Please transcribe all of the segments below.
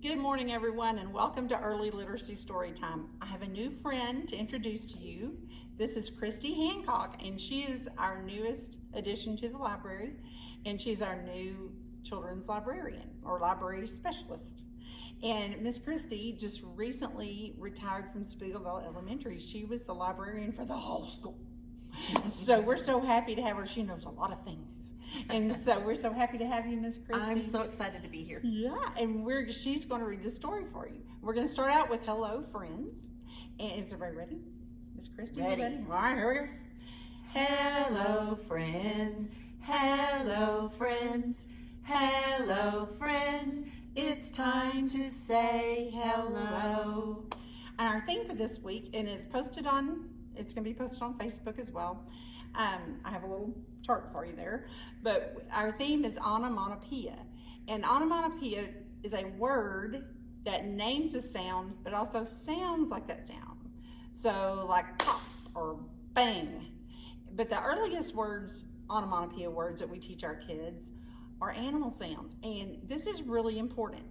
Good morning, everyone, and welcome to Early Literacy Storytime. I have a new friend to introduce to you. This is Christy Hancock, and she is our newest addition to the library, and she's our new children's librarian or library specialist. And Miss Christy just recently retired from Spiegelville Elementary. She was the librarian for the whole school. So we're so happy to have her. She knows a lot of things. And so we're so happy to have you, Miss Christy. I'm so excited to be here. Yeah, and she's going to read the story for you. We're going to start out with Hello, Friends. And is everybody ready? Miss Christy, Ready. You ready? All right, here we go. Hello, friends. Hello, friends. Hello, friends. It's time to say hello. And our theme for this week, and it's going to be posted on Facebook as well. I have a little chart for you there, but our theme is onomatopoeia. And onomatopoeia is a word that names a sound, but also sounds like that sound. So like pop or bang. But the earliest words, onomatopoeia words that we teach our kids are animal sounds. And this is really important.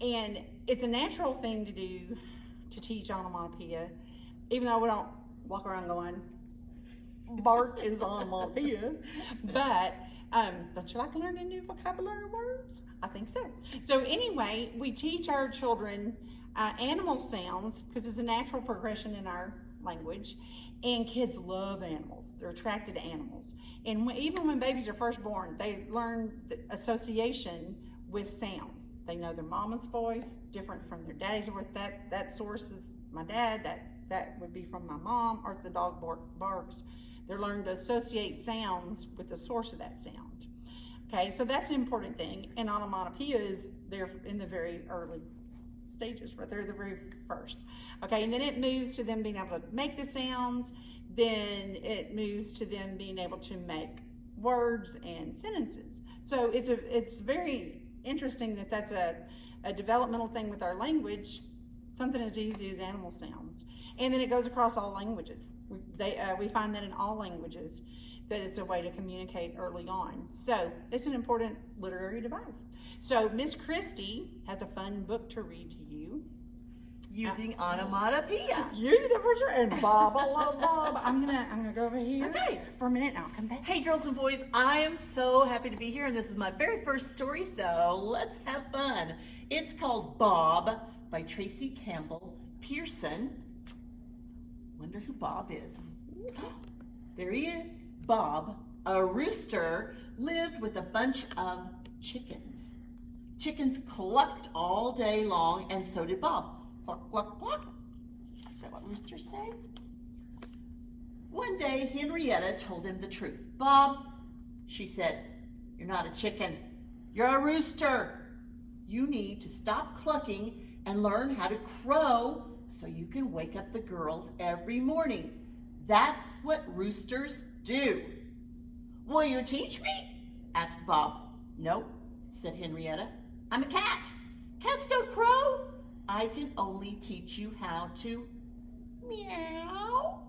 And it's a natural thing to do to teach onomatopoeia, even though we don't walk around going, bark is onomatopoeia. But don't you like learning new vocabulary words? I think so. So anyway, we teach our children animal sounds because it's a natural progression in our language. And kids love animals. They're attracted to animals. And even when babies are first born, they learn the association with sounds. They know their mama's voice, different from their daddy's voice. That source is my dad. That would be from my mom, or if the dog barks. They're learning to associate sounds with the source of that sound. Okay, so that's an important thing. And onomatopoeia is there in the very early stages, right? They're the very first. Okay, and then it moves to them being able to make the sounds. Then it moves to them being able to make words and sentences. So it's very interesting that that's a developmental thing with our language, something as easy as animal sounds. And then it goes across all languages. We find that in all languages, that it's a way to communicate early on. So it's an important literary device. So Miss Christy has a fun book to read to you. Using onomatopoeia. Using it for sure. And Bob, I love Bob. I'm gonna go over here for a minute and I'll come back. Hey, girls and boys, I am so happy to be here, and this is my very first story, so let's have fun. It's called Bob by Tracey, Campbell, Pearson. Wonder who Bob is. There he is. Bob, a rooster, lived with a bunch of chickens. Chickens clucked all day long, and so did Bob. Cluck, cluck, cluck. Is that what roosters say? One day, Henrietta told him the truth. Bob, she said, you're not a chicken. You're a rooster. You need to stop clucking and learn how to crow so you can wake up the girls every morning. That's what roosters do. Will you teach me? Asked Bob. Nope, said Henrietta. I'm a cat. Cats don't crow. I can only teach you how to meow.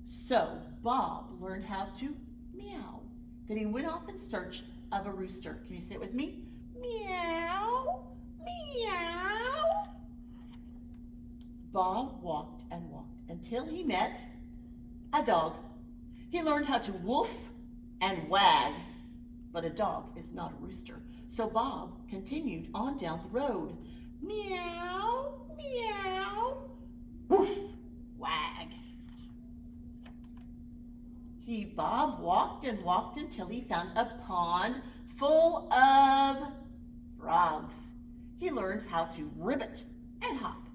So Bob learned how to meow. Then he went off in search of a rooster. Can you say it with me? Meow, meow. Bob walked and walked until he met a dog. He learned how to woof and wag, but a dog is not a rooster. So Bob continued on down the road. Meow, meow, woof, wag. Bob walked and walked until he found a pond full of frogs. He learned how to ribbit and hop,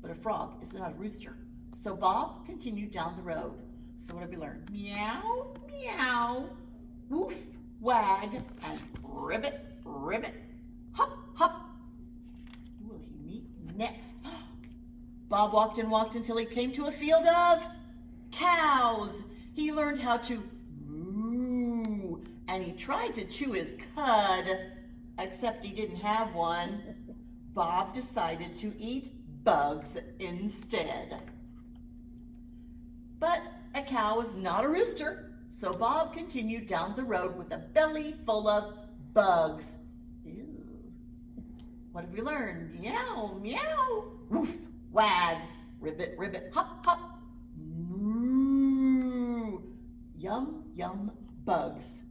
but a frog is not a rooster. So Bob continued down the road. So what have we learned? Meow, meow, woof, wag, and ribbit, ribbit, hop, hop. Who will he meet next? Bob walked and walked until he came to a field of cows. He learned how to moo, and he tried to chew his cud, except he didn't have one. Bob decided to eat bugs instead. But a cow is not a rooster, so Bob continued down the road with a belly full of bugs. Ew. What have we learned? Meow, meow, woof, wag, ribbit, ribbit, hop, hop, moo, yum, yum, bugs.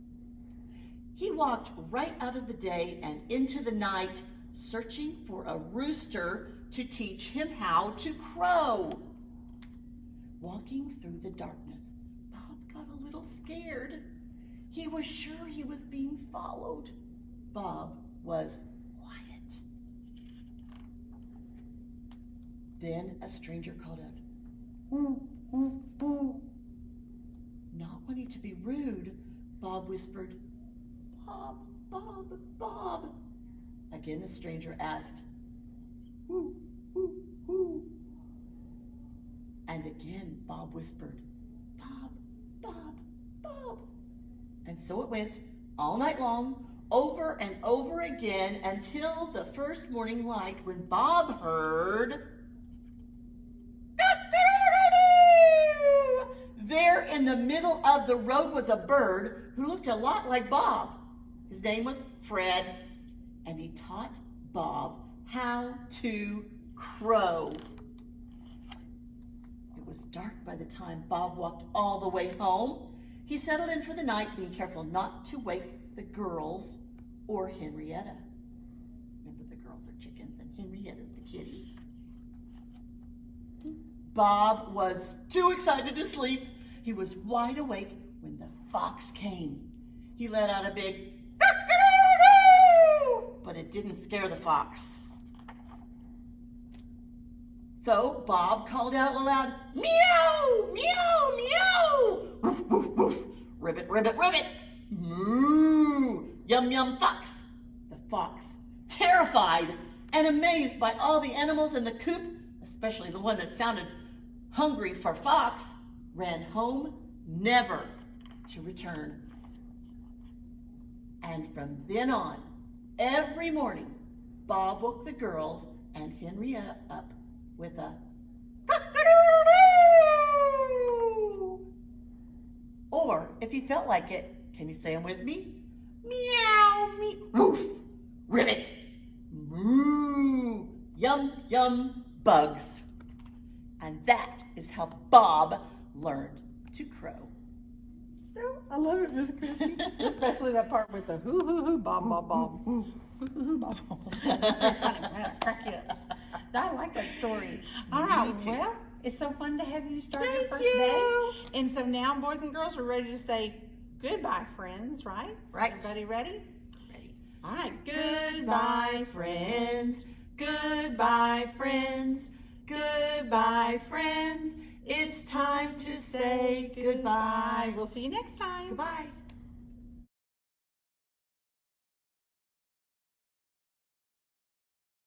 He walked right out of the day and into the night, searching for a rooster to teach him how to crow. Walking through the darkness, Bob got a little scared. He was sure he was being followed. Bob was quiet. Then a stranger called out, "Ooh, ooh, ooh." Not wanting to be rude, Bob whispered, "Bob, Bob, Bob." Again the stranger asked, "Ooh, ooh, ooh." And again Bob whispered, "Bob, Bob, Bob." And so it went all night long, over and over again, until the first morning light, when Bob heard, there in the middle of the road was a bird who looked a lot like Bob. His name was Fred, and he taught Bob how to crow. It was dark by the time Bob walked all the way home. He settled in for the night, being careful not to wake the girls or Henrietta. Remember, the girls are chickens and Henrietta's the kitty. Bob was too excited to sleep. He was wide awake when the fox came. He let out a big cock-a-doodle-doo, but it didn't scare the fox. So Bob called out aloud, "Meow, meow, meow, woof, woof, woof, ribbit, ribbit, ribbit, moo, yum, yum, fox." The fox, terrified and amazed by all the animals in the coop, especially the one that sounded hungry for fox, ran home, never to return. And from then on, every morning, Bob woke the girls and Henrietta up with a cock-a-doodle-doo. Or, if he felt like it, can you say them with me? Meow, me, woof, ribbit, moo, yum, yum, bugs. And that is how Bob learned to crow. Oh, I love it, Miss Christie. Especially that part with the hoo hoo hoo bob bob bob. Hoo hoo hoo bob. Very funny. Man, crack you up. I like that story. All right. too. Well, it's so fun to have you start your Thank first you. day. And so now, boys and girls, we're ready to say goodbye, friends. Right? Right. Everybody ready? Ready? All right. Goodbye, friends. Goodbye, friends. Goodbye, friends. It's time to say goodbye. We'll see you next time. Goodbye.